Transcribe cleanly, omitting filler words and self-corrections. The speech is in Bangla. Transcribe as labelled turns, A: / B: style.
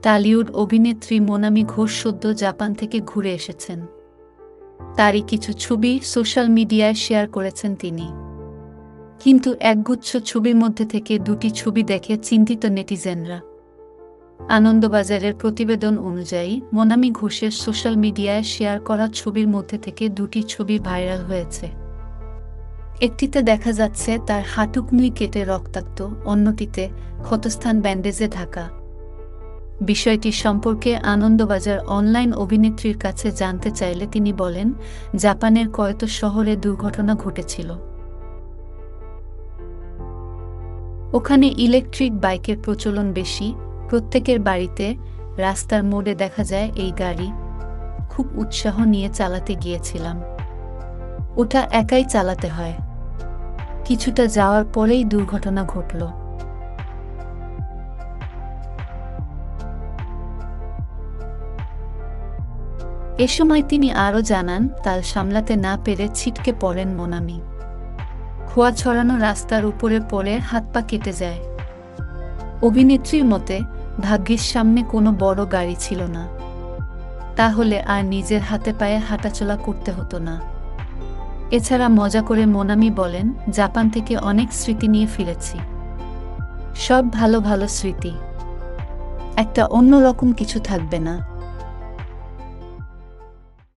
A: টলিউড অভিনেত্রী মোনামি ঘোষ সদ্য জাপান থেকে ঘুরে এসেছেন। তারই কিছু ছবি সোশ্যাল মিডিয়ায় শেয়ার করেছেন তিনি। কিন্তু একগুচ্ছ ছবির মধ্যে থেকে দুটি ছবি দেখে চিন্তিত নেটিজেনরা। আনন্দবাজারের প্রতিবেদন অনুযায়ী মোনামি ঘোষের সোশ্যাল মিডিয়ায় শেয়ার করা ছবির মধ্যে থেকে দুটি ছবি ভাইরাল হয়েছে। একটিতে দেখা যাচ্ছে তার হাঁটুকনুই কেটে রক্তাক্ত, অন্যটিতে ক্ষতস্থান ব্যান্ডেজে ঢাকা। বিষয়টি সম্পর্কে আনন্দবাজার অনলাইন অভিনেত্রীর কাছে জানতে চাইলে তিনি বলেন, জাপানের কয়োতো শহরে দুর্ঘটনা ঘটেছিল। ওখানে ইলেকট্রিক বাইকের প্রচলন বেশি, প্রত্যেকের বাড়িতে, রাস্তার মোড়ে দেখা যায় এই গাড়ি। খুব উৎসাহ নিয়ে চালাতে গিয়েছিলাম। ওটা একাই চালাতে হয়। কিছুটা যাওয়ার পরেই দুর্ঘটনা ঘটল। এ সময় তিনি আরও জানান, তাল সামলাতে না পেরে ছিটকে পড়েন মোনামি। খোয়া ছড়ানো রাস্তার উপরে পড়ে হাত পা কেটে যায়। অভিনেত্রীর মতে, ভাগ্যিস সামনে কোনো বড় গাড়ি ছিল না, তাহলে আর নিজের হাতে পায়ে হাঁটাচলা করতে হতো না। এছাড়া মজা করে মোনামি বলেন, জাপান থেকে অনেক স্মৃতি নিয়ে ফিরেছি। সব ভালো ভালো স্মৃতি, একটা অন্যরকম কিছু থাকবে না।